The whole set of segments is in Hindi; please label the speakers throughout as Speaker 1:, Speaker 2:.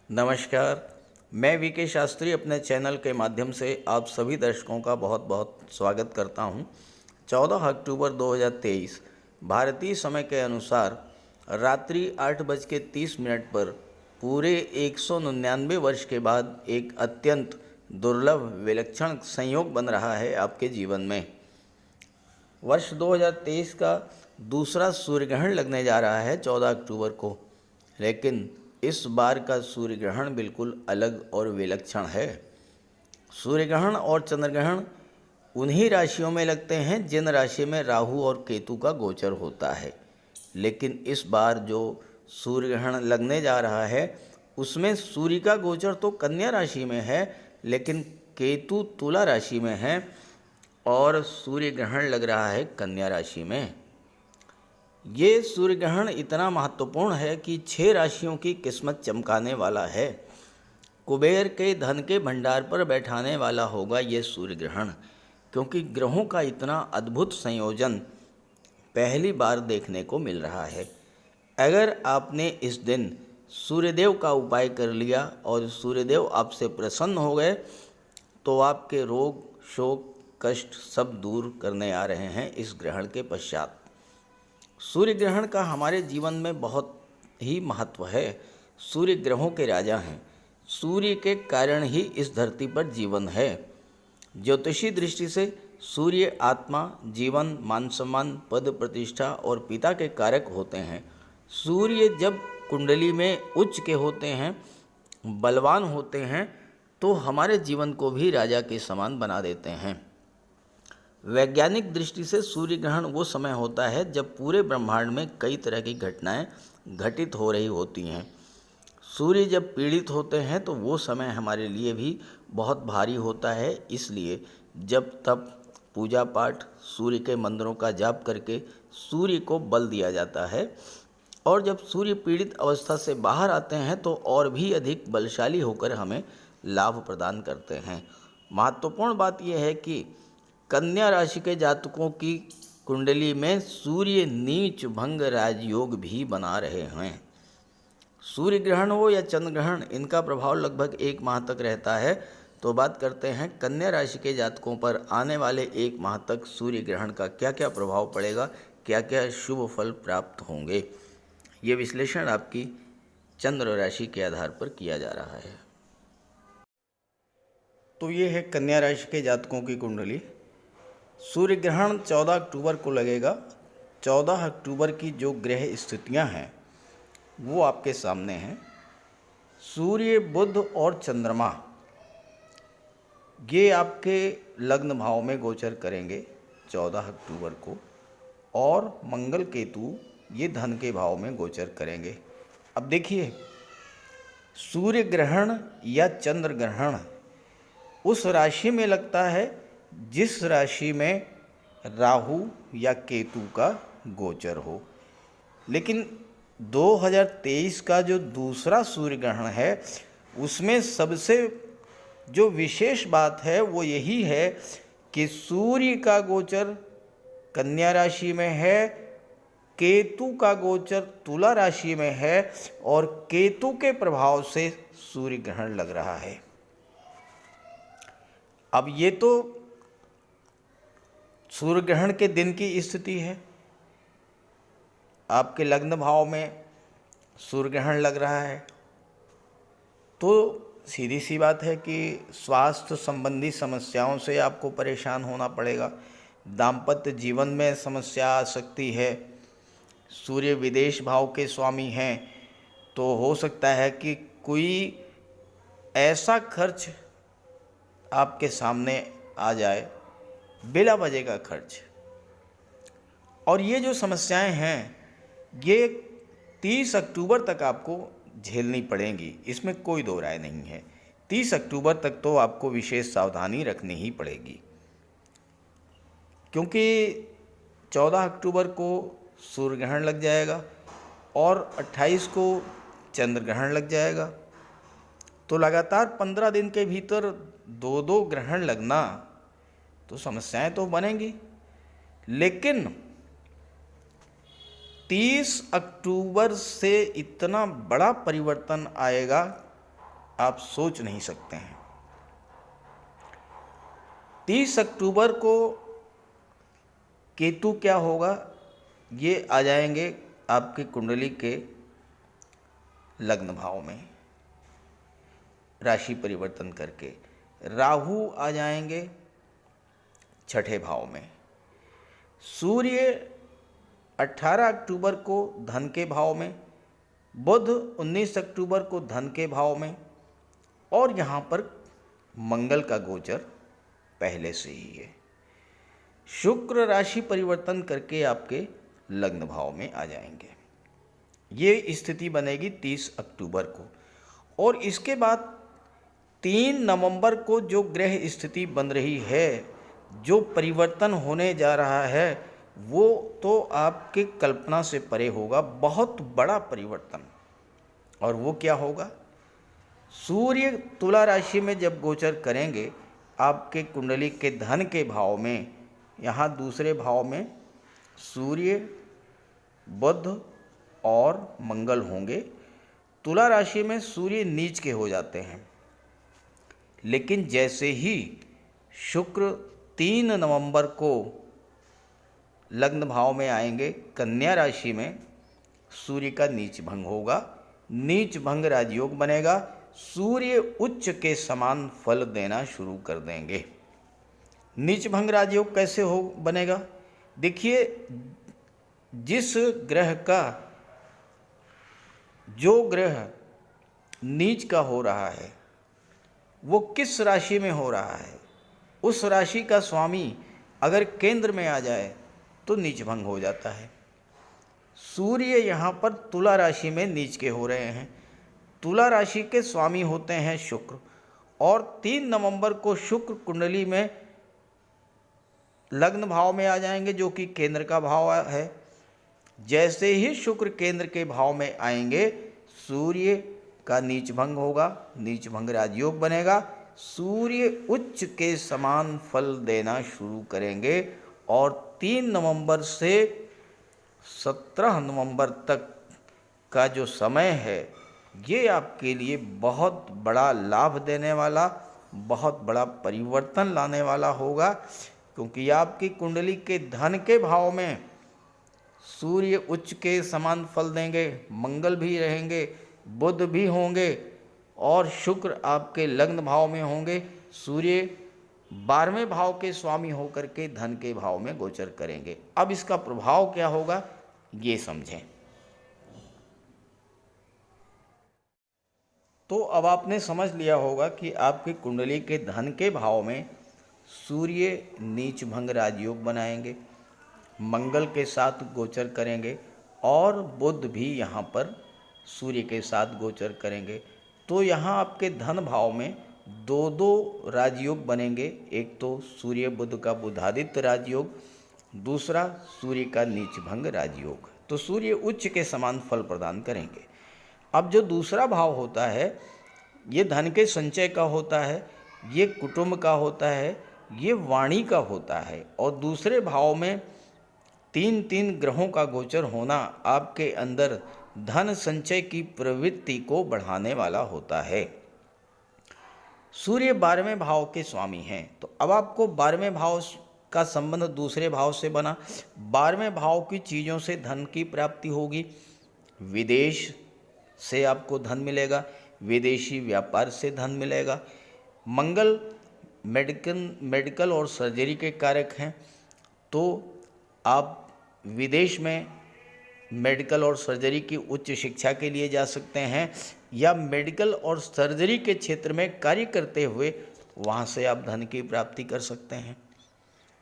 Speaker 1: नमस्कार। मैं वीके शास्त्री अपने चैनल के माध्यम से आप सभी दर्शकों का बहुत बहुत स्वागत करता हूं। 14 अक्टूबर 2023 भारतीय समय के अनुसार रात्रि 8:30 पर पूरे 199 वर्ष के बाद एक अत्यंत दुर्लभ विलक्षण संयोग बन रहा है आपके जीवन में। वर्ष 2023 का दूसरा सूर्य ग्रहण लगने जा रहा है 14 अक्टूबर को, लेकिन इस बार का सूर्य ग्रहण बिल्कुल अलग और विलक्षण है। सूर्य ग्रहण और चंद्र ग्रहण उन्हीं राशियों में लगते हैं जिन राशि में राहु और केतु का गोचर होता है, लेकिन इस बार जो सूर्य ग्रहण लगने जा रहा है उसमें सूर्य का गोचर तो कन्या राशि में है, लेकिन केतु तुला राशि में है और सूर्य ग्रहण लग रहा है कन्या राशि में। ये सूर्य ग्रहण इतना महत्वपूर्ण है कि 6 राशियों की किस्मत चमकाने वाला है। कुबेर के धन के भंडार पर बैठाने वाला होगा ये सूर्य ग्रहण, क्योंकि ग्रहों का इतना अद्भुत संयोजन पहली बार देखने को मिल रहा है। अगर आपने इस दिन सूर्यदेव का उपाय कर लिया और सूर्यदेव आपसे प्रसन्न हो गए तो आपके रोग, शोक, कष्ट सब दूर करने आ रहे हैं इस ग्रहण के पश्चात। सूर्य ग्रहण का हमारे जीवन में बहुत ही महत्व है। सूर्य ग्रहों के राजा हैं। सूर्य के कारण ही इस धरती पर जीवन है। ज्योतिषी दृष्टि से सूर्य आत्मा, जीवन, मान सम्मान, पद प्रतिष्ठा और पिता के कारक होते हैं। सूर्य जब कुंडली में उच्च के होते हैं, बलवान होते हैं, तो हमारे जीवन को भी राजा के समान बना देते हैं। वैज्ञानिक दृष्टि से सूर्य ग्रहण वो समय होता है जब पूरे ब्रह्मांड में कई तरह की घटनाएं घटित हो रही होती हैं। सूर्य जब पीड़ित होते हैं तो वो समय हमारे लिए भी बहुत भारी होता है। इसलिए जब तब पूजा पाठ, सूर्य के मंत्रों का जाप करके सूर्य को बल दिया जाता है, और जब सूर्य पीड़ित अवस्था से बाहर आते हैं तो और भी अधिक बलशाली होकर हमें लाभ प्रदान करते हैं। महत्वपूर्ण बात यह है कि कन्या राशि के जातकों की कुंडली में सूर्य नीच भंग राजयोग भी बना रहे हैं। सूर्य ग्रहण हो या चंद्र ग्रहण, इनका प्रभाव लगभग 1 माह तक रहता है। तो बात करते हैं कन्या राशि के जातकों पर आने वाले 1 माह तक सूर्य ग्रहण का क्या क्या प्रभाव पड़ेगा, क्या क्या शुभ फल प्राप्त होंगे। ये विश्लेषण आपकी चंद्र राशि के आधार पर किया जा रहा है। तो ये है कन्या राशि के जातकों की कुंडली। सूर्य ग्रहण 14 अक्टूबर को लगेगा। 14 अक्टूबर की जो ग्रह स्थितियां हैं वो आपके सामने हैं। सूर्य, बुध और चंद्रमा ये आपके लग्न भाव में गोचर करेंगे 14 अक्टूबर को, और मंगल केतु ये धन के भाव में गोचर करेंगे। अब देखिए, सूर्य ग्रहण या चंद्र ग्रहण उस राशि में लगता है जिस राशि में राहु या केतु का गोचर हो। लेकिन 2023 का जो दूसरा सूर्य ग्रहण है उसमें सबसे जो विशेष बात है वो यही है कि सूर्य का गोचर कन्या राशि में है, केतु का गोचर तुला राशि में है, और केतु के प्रभाव से सूर्य ग्रहण लग रहा है। अब ये तो सूर्य ग्रहण के दिन की स्थिति है। आपके लग्न भाव में सूर्य ग्रहण लग रहा है तो सीधी सी बात है कि स्वास्थ्य संबंधी समस्याओं से आपको परेशान होना पड़ेगा। दाम्पत्य जीवन में समस्या आ सकती है। सूर्य विदेश भाव के स्वामी हैं तो हो सकता है कि कोई ऐसा खर्च आपके सामने आ जाए, बिला वजह का खर्च। और ये जो समस्याएं हैं ये 30 अक्टूबर तक आपको झेलनी पड़ेंगी, इसमें कोई दो राय नहीं है। 30 अक्टूबर तक तो आपको विशेष सावधानी रखनी ही पड़ेगी, क्योंकि 14 अक्टूबर को सूर्य ग्रहण लग जाएगा और 28 को चंद्र ग्रहण लग जाएगा। तो लगातार 15 दिन के भीतर 2-2 ग्रहण लगना तो समस्याएं तो बनेंगी। लेकिन 30 अक्टूबर से इतना बड़ा परिवर्तन आएगा आप सोच नहीं सकते हैं। 30 अक्टूबर को केतु क्या होगा, ये आ जाएंगे आपकी कुंडली के लग्न भाव में राशि परिवर्तन करके। राहु आ जाएंगे छठे भाव में। सूर्य 18 अक्टूबर को धन के भाव में, बुध 19 अक्टूबर को धन के भाव में, और यहाँ पर मंगल का गोचर पहले से ही है। शुक्र राशि परिवर्तन करके आपके लग्न भाव में आ जाएंगे। ये स्थिति बनेगी 30 अक्टूबर को। और इसके बाद 3 नवंबर को जो ग्रह स्थिति बन रही है, जो परिवर्तन होने जा रहा है, वो तो आपके कल्पना से परे होगा, बहुत बड़ा परिवर्तन। और वो क्या होगा? सूर्य तुला राशि में जब गोचर करेंगे आपके कुंडली के धन के भाव में, यहाँ दूसरे भाव में सूर्य, बुध और मंगल होंगे। तुला राशि में सूर्य नीच के हो जाते हैं, लेकिन जैसे ही शुक्र 3 नवंबर को लग्न भाव में आएंगे कन्या राशि में, सूर्य का नीच भंग होगा, नीच भंग राजयोग बनेगा, सूर्य उच्च के समान फल देना शुरू कर देंगे। नीच भंग राजयोग कैसे हो बनेगा? देखिए, जिस ग्रह का, जो ग्रह नीच का हो रहा है वो किस राशि में हो रहा है, उस राशि का स्वामी अगर केंद्र में आ जाए तो नीच भंग हो जाता है। सूर्य यहाँ पर तुला राशि में नीच के हो रहे हैं। तुला राशि के स्वामी होते हैं शुक्र, और 3 नवंबर को शुक्र कुंडली में लग्न भाव में आ जाएंगे, जो कि केंद्र का भाव है। जैसे ही शुक्र केंद्र के भाव में आएंगे, सूर्य का नीच भंग होगा, नीच भंग राजयोग बनेगा, सूर्य उच्च के समान फल देना शुरू करेंगे। और 3 नवंबर से 17 नवंबर तक का जो समय है, ये आपके लिए बहुत बड़ा लाभ देने वाला, बहुत बड़ा परिवर्तन लाने वाला होगा। क्योंकि आपकी कुंडली के धन के भाव में सूर्य उच्च के समान फल देंगे, मंगल भी रहेंगे, बुध भी होंगे, और शुक्र आपके लग्न भाव में होंगे। सूर्य 12वें भाव के स्वामी होकर के धन के भाव में गोचर करेंगे। अब इसका प्रभाव क्या होगा ये समझें। तो अब आपने समझ लिया होगा कि आपकी कुंडली के धन के भाव में सूर्य नीच भंग राजयोग बनाएंगे, मंगल के साथ गोचर करेंगे, और बुध भी यहाँ पर सूर्य के साथ गोचर करेंगे। तो यहाँ आपके धन भाव में 2 राजयोग बनेंगे। एक तो सूर्य बुध का बुधादित्य राजयोग, दूसरा सूर्य का नीच भंग राजयोग। तो सूर्य उच्च के समान फल प्रदान करेंगे। अब जो दूसरा भाव होता है, ये धन के संचय का होता है, ये कुटुंब का होता है, ये वाणी का होता है। और दूसरे भाव में 3 ग्रहों का गोचर होना आपके अंदर धन संचय की प्रवृत्ति को बढ़ाने वाला होता है। सूर्य 12वें भाव के स्वामी हैं, तो अब आपको 12वें भाव का संबंध दूसरे भाव से बना। 12वें भाव की चीज़ों से धन की प्राप्ति होगी, विदेश से आपको धन मिलेगा, विदेशी व्यापार से धन मिलेगा। मंगल मेडिकल और सर्जरी के कारक हैं, तो आप विदेश में मेडिकल और सर्जरी की उच्च शिक्षा के लिए जा सकते हैं, या मेडिकल और सर्जरी के क्षेत्र में कार्य करते हुए वहाँ से आप धन की प्राप्ति कर सकते हैं।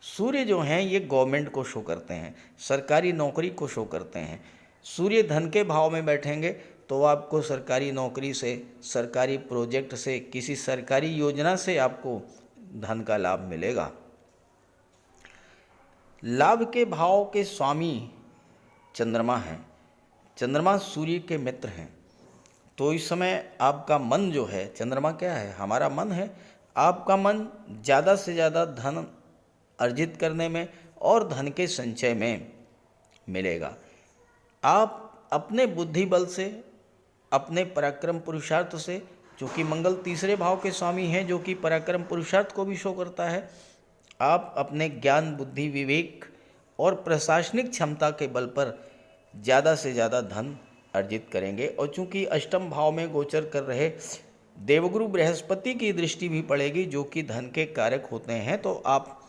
Speaker 1: सूर्य जो हैं ये गवर्नमेंट को शो करते हैं, सरकारी नौकरी को शो करते हैं। सूर्य धन के भाव में बैठेंगे तो आपको सरकारी नौकरी से, सरकारी प्रोजेक्ट से, किसी सरकारी योजना से आपको धन का लाभ मिलेगा। लाभ के भाव के स्वामी चंद्रमा हैं, चंद्रमा सूर्य के मित्र हैं। तो इस समय आपका मन जो है, चंद्रमा क्या है, हमारा मन है, आपका मन ज़्यादा से ज़्यादा धन अर्जित करने में और धन के संचय में मिलेगा। आप अपने बुद्धि बल से, अपने पराक्रम पुरुषार्थ से चूँकि मंगल तीसरे भाव के स्वामी हैं जो कि पराक्रम पुरुषार्थ को भी शो करता है, आप अपने ज्ञान, बुद्धि, विवेक और प्रशासनिक क्षमता के बल पर ज़्यादा से ज़्यादा धन अर्जित करेंगे। और चूँकि अष्टम भाव में गोचर कर रहे देवगुरु बृहस्पति की दृष्टि भी पड़ेगी जो कि धन के कारक होते हैं, तो आप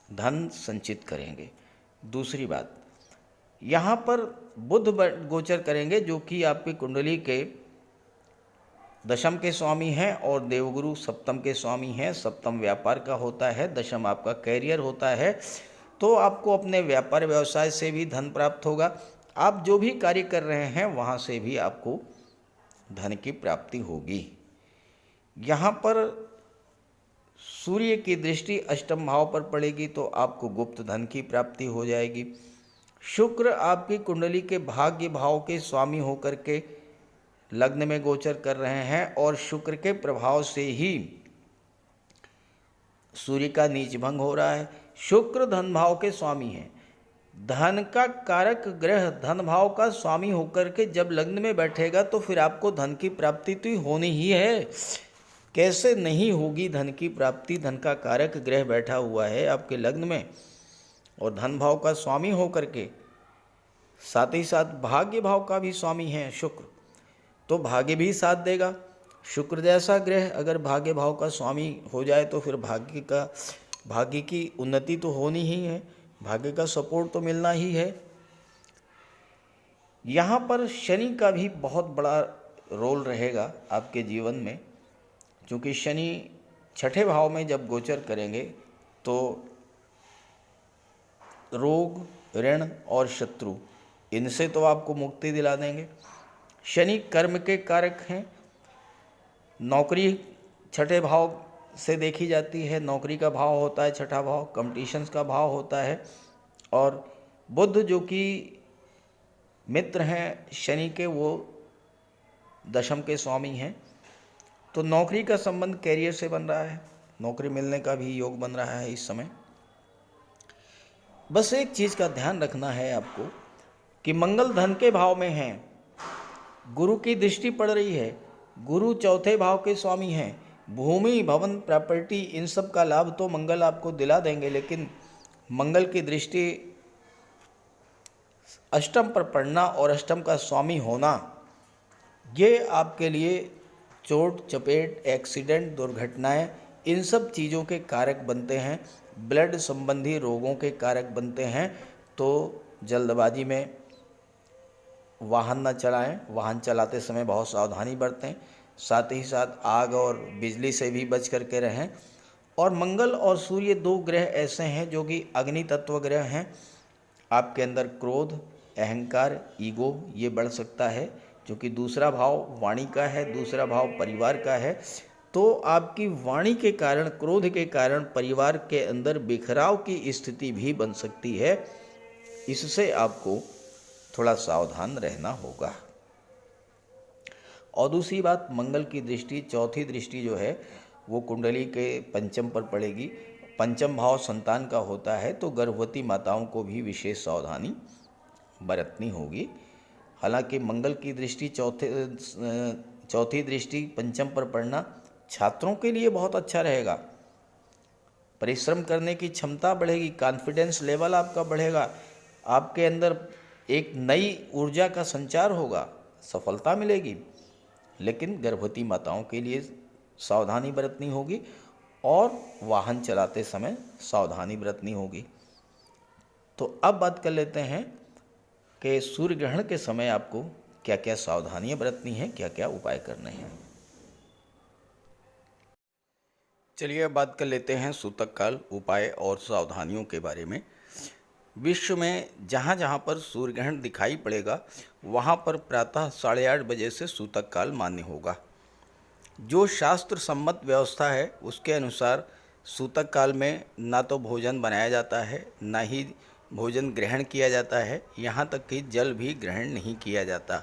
Speaker 1: धन संचित करेंगे। दूसरी बात, यहाँ पर बुध गोचर करेंगे जो कि आपकी कुंडली के दशम के स्वामी हैं और देवगुरु सप्तम के स्वामी हैं। सप्तम व्यापार का होता है, दशम आपका कैरियर होता है। तो आपको अपने व्यापार व्यवसाय से भी धन प्राप्त होगा। आप जो भी कार्य कर रहे हैं वहाँ से भी आपको धन की प्राप्ति होगी। यहाँ पर सूर्य की दृष्टि अष्टम भाव पर पड़ेगी तो आपको गुप्त धन की प्राप्ति हो जाएगी। शुक्र आपकी कुंडली के भाग्य भाव के स्वामी होकर के लग्न में गोचर कर रहे हैं और शुक्र के प्रभाव से ही सूर्य का नीच भंग हो रहा है। शुक्र धन भाव के स्वामी हैं। धन का कारक ग्रह धन भाव का स्वामी होकर के जब लग्न में बैठेगा तो फिर आपको धन की प्राप्ति तो होनी ही है। कैसे नहीं होगी धन की प्राप्ति? धन का कारक ग्रह बैठा हुआ है आपके लग्न में और धन भाव का स्वामी होकर के साथ ही साथ भाग्य भाव का भी स्वामी है शुक्र, तो भाग्य भी साथ देगा। शुक्र जैसा ग्रह अगर भाग्य भाव का स्वामी हो जाए तो फिर भाग्य की उन्नति तो होनी ही है, भाग्य का सपोर्ट तो मिलना ही है। यहाँ पर शनि का भी बहुत बड़ा रोल रहेगा आपके जीवन में, क्योंकि शनि छठे भाव में जब गोचर करेंगे तो रोग, ऋण और शत्रु, इनसे तो आपको मुक्ति दिला देंगे। शनि कर्म के कारक हैं। नौकरी छठे भाव से देखी जाती है, नौकरी का भाव होता है छठा भाव, कंपटीशंस का भाव होता है। और बुध जो कि मित्र हैं शनि के, वो दशम के स्वामी हैं। तो नौकरी का संबंध कैरियर से बन रहा है, नौकरी मिलने का भी योग बन रहा है इस समय। बस एक चीज़ का ध्यान रखना है आपको कि मंगल धन के भाव में हैं, गुरु की दृष्टि पड़ रही है, गुरु चौथे भाव के स्वामी हैं। भूमि, भवन, प्रॉपर्टी, इन सब का लाभ तो मंगल आपको दिला देंगे, लेकिन मंगल की दृष्टि अष्टम पर पड़ना और अष्टम का स्वामी होना, ये आपके लिए चोट, चपेट, एक्सीडेंट, दुर्घटनाएं, इन सब चीज़ों के कारक बनते हैं। ब्लड संबंधी रोगों के कारक बनते हैं। तो जल्दबाजी में वाहन न चलाएं, वाहन चलाते समय बहुत सावधानी बरतें। साथ ही साथ आग और बिजली से भी बच करके रहें। और मंगल और सूर्य दो ग्रह ऐसे हैं जो कि अग्नि तत्व ग्रह हैं। आपके अंदर क्रोध, अहंकार, ईगो ये बढ़ सकता है, क्योंकि दूसरा भाव वाणी का है, दूसरा भाव परिवार का है। तो आपकी वाणी के कारण, क्रोध के कारण परिवार के अंदर बिखराव की स्थिति भी बन सकती है। इससे आपको थोड़ा सावधान रहना होगा। और दूसरी बात, मंगल की दृष्टि, चौथी दृष्टि जो है वो कुंडली के पंचम पर पड़ेगी। पंचम भाव संतान का होता है, तो गर्भवती माताओं को भी विशेष सावधानी बरतनी होगी। हालांकि मंगल की दृष्टि चौथी दृष्टि पंचम पर पड़ना छात्रों के लिए बहुत अच्छा रहेगा। परिश्रम करने की क्षमता बढ़ेगी, कॉन्फिडेंस लेवल आपका बढ़ेगा, आपके अंदर एक नई ऊर्जा का संचार होगा, सफलता मिलेगी। लेकिन गर्भवती माताओं के लिए सावधानी बरतनी होगी और वाहन चलाते समय सावधानी बरतनी होगी। तो अब बात कर लेते हैं कि सूर्य ग्रहण के समय आपको क्या क्या सावधानियां बरतनी हैं, क्या क्या उपाय करने हैं। चलिए अब बात कर लेते हैं सूतक काल, उपाय और सावधानियों के बारे में। विश्व में जहाँ जहाँ पर सूर्य ग्रहण दिखाई पड़ेगा वहाँ पर प्रातः 8:30 बजे से सूतक काल मान्य होगा। जो शास्त्र सम्मत व्यवस्था है उसके अनुसार सूतक काल में ना तो भोजन बनाया जाता है, ना ही भोजन ग्रहण किया जाता है, यहाँ तक कि जल भी ग्रहण नहीं किया जाता।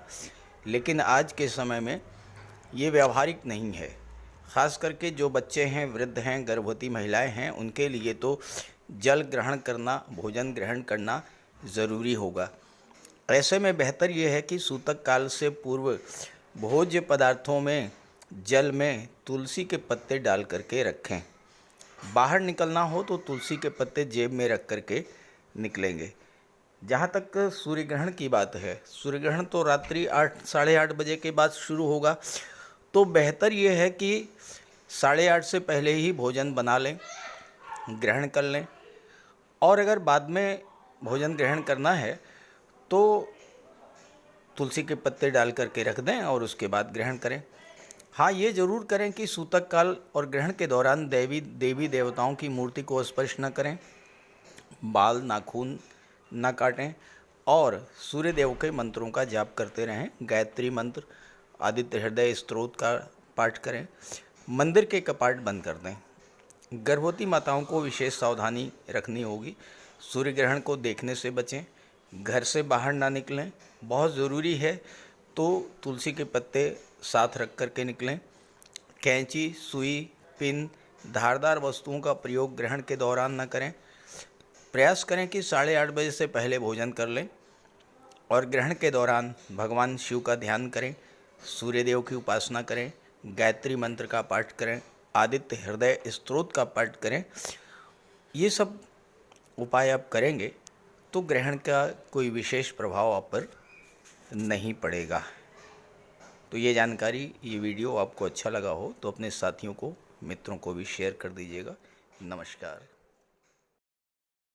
Speaker 1: लेकिन आज के समय में ये व्यावहारिक नहीं है। ख़ास करके जो बच्चे हैं, वृद्ध हैं, गर्भवती महिलाएं हैं, उनके लिए तो जल ग्रहण करना, भोजन ग्रहण करना ज़रूरी होगा। ऐसे में बेहतर ये है कि सूतक काल से पूर्व भोज्य पदार्थों में जल में तुलसी के पत्ते डाल करके रखें। बाहर निकलना हो तो तुलसी के पत्ते जेब में रख करके निकलेंगे। जहाँ तक सूर्य ग्रहण की बात है, सूर्य ग्रहण तो रात्रि 8 साढ़े 8 बजे के बाद शुरू होगा, तो बेहतर ये है कि 8:30 से पहले ही भोजन बना लें, ग्रहण कर लें। और अगर बाद में भोजन ग्रहण करना है तो तुलसी के पत्ते डाल करके रख दें और उसके बाद ग्रहण करें। हाँ, ये ज़रूर करें कि सूतक काल और ग्रहण के दौरान देवी देवताओं की मूर्ति को स्पर्श न करें, बाल नाखून न काटें और सूर्य देव के मंत्रों का जाप करते रहें। गायत्री मंत्र, आदित्य हृदय स्तोत्र का पाठ करें। मंदिर के कपाट बंद कर दें। गर्भवती माताओं को विशेष सावधानी रखनी होगी। सूर्य ग्रहण को देखने से बचें, घर से बाहर ना निकलें। बहुत ज़रूरी है तो तुलसी के पत्ते साथ रख कर के निकलें। कैंची, सुई, पिन, धारदार वस्तुओं का प्रयोग ग्रहण के दौरान न करें। प्रयास करें कि 8:30 बजे से पहले भोजन कर लें और ग्रहण के दौरान भगवान शिव का ध्यान करें, सूर्यदेव की उपासना करें, गायत्री मंत्र का पाठ करें, आदित्य हृदय स्तोत्र का पाठ करें। ये सब उपाय आप करेंगे तो ग्रहण का कोई विशेष प्रभाव आप पर नहीं पड़ेगा। तो ये जानकारी, ये वीडियो आपको अच्छा लगा हो तो अपने साथियों को, मित्रों को भी शेयर कर दीजिएगा। नमस्कार।